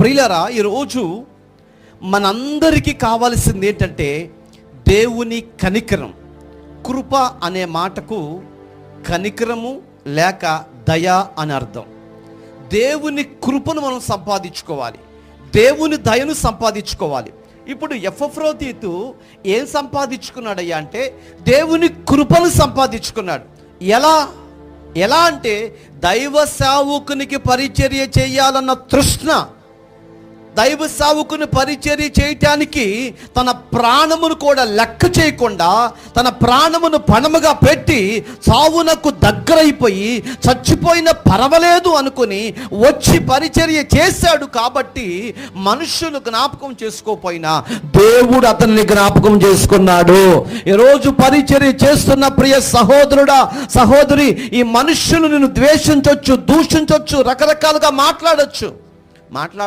ప్రియులారా, ఈరోజు మనందరికీ కావాల్సింది ఏంటంటే దేవుని కనికరం. కృప అనే మాటకు కనికరము లేక దయ అని అర్థం. దేవుని కృపను మనం సంపాదించుకోవాలి, దేవుని దయను సంపాదించుకోవాలి. ఇప్పుడు ఎపఫ్రోదితు ఏం సంపాదించుకున్నాడయ్యా అంటే దేవుని కృపను సంపాదించుకున్నాడు. ఎలా అంటే దైవ సేవకునికి పరిచర్య చేయాలన్న తృష్ణ, దైవ సేవకుని పరిచర్య చేయటానికి తన ప్రాణమును కూడా లెక్క చేయకుండా తన ప్రాణమును పణముగా పెట్టి చావునకు దగ్గరైపోయి చచ్చిపోయిన పర్వాలేదు అనుకుని వచ్చి పరిచర్య చేశాడు. కాబట్టి మనుషులు జ్ఞాపకం చేసుకోపోయినా దేవుడు అతన్ని జ్ఞాపకం చేసుకున్నాడు. ఈరోజు పరిచర్య చేస్తున్న ప్రియ సహోదరుడా, సహోదరి, ఈ మనుషులు నిన్ను ద్వేషించవచ్చు, దూషించవచ్చు, రకరకాలుగా మాట్లాడచ్చు.